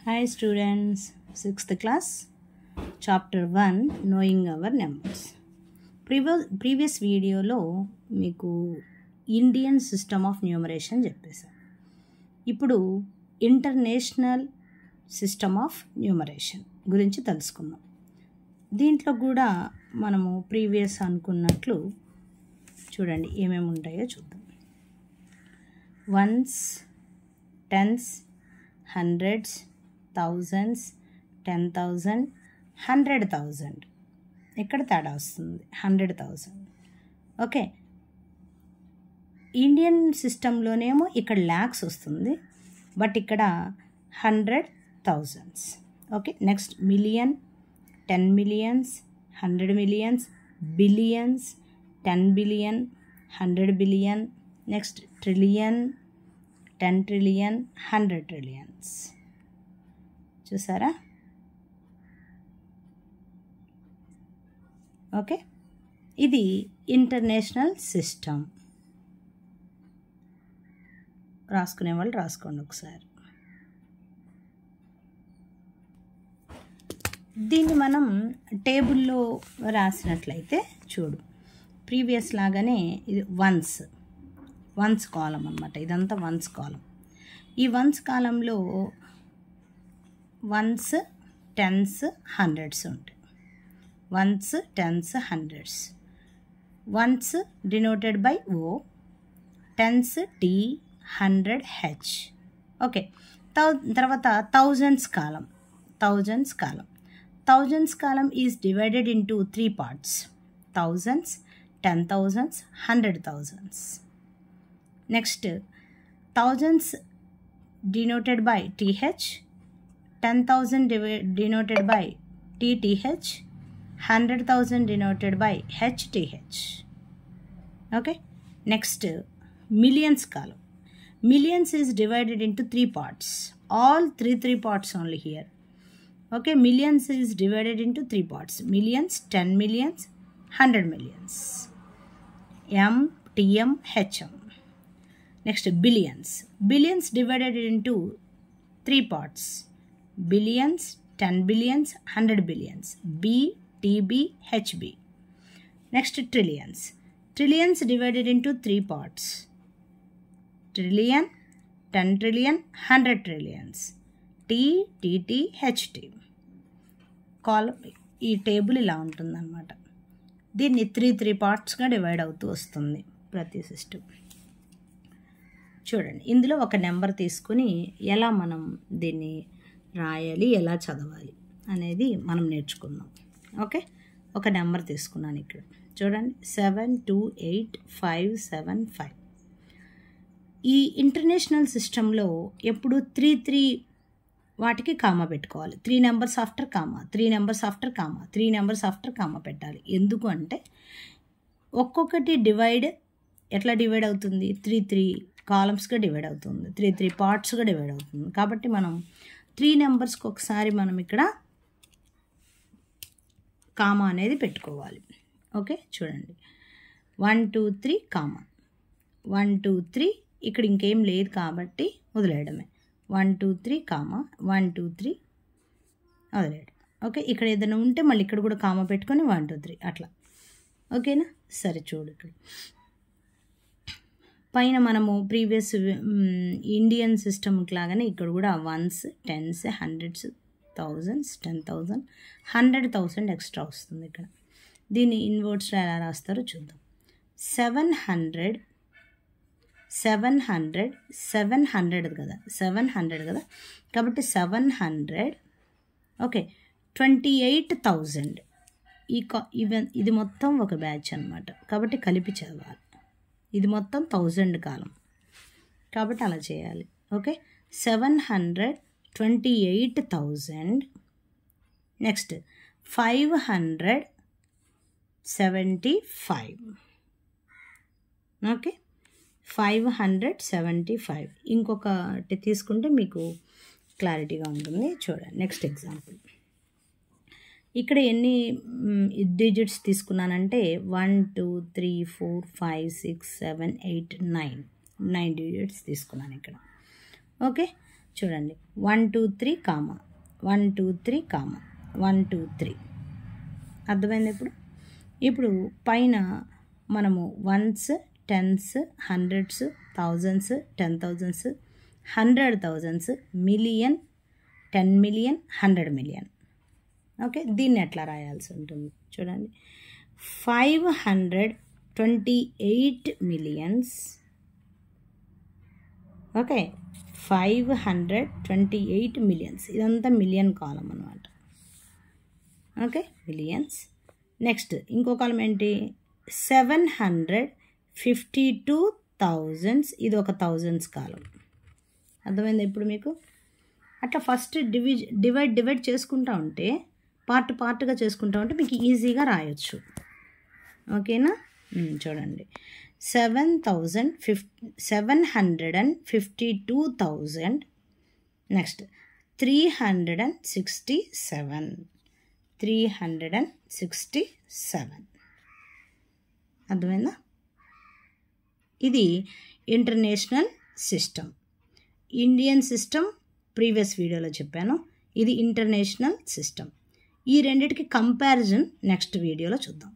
Hi students, 6th class, chapter 1, knowing our numbers. Previous వీడియోలో మీకు Indian system of numeration చెప్పేశాను. ఇప్పుడు international system of numeration గురించి తెలుసుకుందాం. దీంట్లో కూడా మనము ప్రీవియస్ అనుకున్నట్లు చూడండి ఏమేమి ఉంటాయో చూద్దాం. Ones, tens, hundreds, thousands, 10,000, 100,000. ఇక్కడ తేడా వస్తుంది 100,000. ఓకే, ఇండియన్ సిస్టంలోనేమో ఇక్కడ ల్యాక్స్ వస్తుంది, బట్ ఇక్కడ 100,000. Okay, next million, 10 millions, 100 millions, billions, 10 billion, 100 billion, next trillion, 10 trillion, 100 trillions. చూసారా? ఓకే, ఇది ఇంటర్నేషనల్ సిస్టమ్. రాసుకునే వాళ్ళు రాసుకోండి ఒకసారి. దీన్ని మనం టేబుల్లో రాసినట్లయితే చూడు, ప్రీవియస్ లాగానే ఇది వన్స్ కాలం అన్నమాట. ఇదంతా వన్స్ కాలం. ఈ వన్స్ కాలంలో వన్స్, టెన్స్, హండ్రెడ్స్ ఉంటాయి. Ones, tens, hundreds. Ones denoted by O, tens T, 100 H. Okay, తర్వాత థౌజండ్స్ కాలం. థౌజండ్స్ కాలం is divided into 3 parts: thousands, 10,000s, 100,000s. Next thousands denoted by TH, 10,000 denoted by TTH, 100,000 denoted by HTH. Okay, next millions column. Millions is divided into 3 parts. All three parts only here. Okay, millions is divided into 3 parts: millions, 10 millions, 100 millions. M, TM, HM. Next billions divided into 3 parts: billions, 10 billions, 100 billions. B, TB, HB. Next trillions divided into 3 parts: trillion, 10 trillion, 100 trillions. T, TT, HT. ఈ table ఇలా ఉంటుందన్నమాట. దీన్ని 3 partsగా divide అవుతూ వస్తుంది ప్రతి system. చూడండి, ఇందులో ఒక నెంబర్ తీసుకుని ఎలా మనం దీన్ని రాయాలి, ఎలా చదవాలి అనేది మనం నేర్చుకుందాం. ఓకే, ఒక నెంబర్ తీసుకున్నాను ఇక్కడ. చూడండి, 728575. ఈ ఇంటర్నేషనల్ సిస్టంలో ఎప్పుడు 3 వాటికి కామా పెట్టుకోవాలి. 3 numbers after comma, 3 numbers after comma, 3 numbers after comma పెట్టాలి. ఎందుకు అంటే ఒక్కొక్కటి ఎట్లా డివైడ్ అవుతుంది? 3 కాలమ్స్గా డివైడ్ అవుతుంది, 3 partsగా డివైడ్ అవుతుంది. కాబట్టి మనం 3 numbersకి ఒకసారి మనం ఇక్కడ కామా అనేది పెట్టుకోవాలి. ఓకే, చూడండి, 1 2 3 కామా, 1 2 3. ఇక్కడ ఇంకేం లేదు కాబట్టి వదిలేయడమే. 1 2 3 కామా, 1 2 3 వదిలేయడం. ఓకే, ఇక్కడ ఏదైనా ఉంటే మళ్ళీ ఇక్కడ కూడా కామా పెట్టుకొని 1 2 3 అట్లా. ఓకేనా? సరే, చూడు, ఇక్కడ పైన మనము ప్రీవియస్ ఇండియన్ సిస్టమ్కి లాగానే ఇక్కడ కూడా ones, tens, hundreds, thousands, 10,000, 100,000 extra వస్తుంది ఇక్కడ. దీన్ని ఇన్వర్ట్స్లో ఎలా రాస్తారో చూద్దాం. 700 కదా, 700 కదా, కాబట్టి 700. ఓకే, 28,000. ఇది మొత్తం ఒక బ్యాచ్ అన్నమాట, కాబట్టి కలిపి చదవాలి. ఇది మొత్తం 1000 కాలం కాబట్టి అలా చేయాలి. ఓకే, 728,000. నెక్స్ట్ 575. ఓకే, 575. ఇంకొకటి తీసుకుంటే మీకు క్లారిటీగా ఉంటుంది. చూడండి, నెక్స్ట్ ఎగ్జాంపుల్. ఇక్కడ ఎన్ని డిజిట్స్ తీసుకున్నానంటే 1 2 3 4 5 6 7 8 9 డిజిట్స్ తీసుకున్నాను ఇక్కడ. ఓకే, చూడండి 1 2 3 కామా 1 2 3 కామా 1 2 3 అర్థమైంది. ఇప్పుడు పైన మనము ones, tens, hundreds, thousands, 10,000s, 100,000s, million, 10 million, 100 million. Okay, దీన్ని ఎట్లా రాయాల్సి ఉంటుంది చూడండి. 528 మిలియన్స్. Okay, 528 millions. ఇదంతా మిలియన్ కాలం అన్నమాట. Okay, millions. నెక్స్ట్ ఇంకో కాలం ఏంటి? 752,000. ఇది ఒక థౌజండ్స్ కాలం. అర్థమైంది ఇప్పుడు మీకు? అట్లా ఫస్ట్ డివైడ్ చేసుకుంటా ఉంటే, పార్ట్గా చేసుకుంటా ఉంటే మీకు ఈజీగా రాయొచ్చు. ఓకేనా? చూడండి, 752,000. నెక్స్ట్ 367. అర్థమైందా? ఇది international system. Indian system previous వీడియోలో చెప్పాను. ఇది ఇంటర్నేషనల్ సిస్టమ్. ఈ రెండిటికి కంపారిజన్ నెక్స్ట్ వీడియోలో చూద్దాం.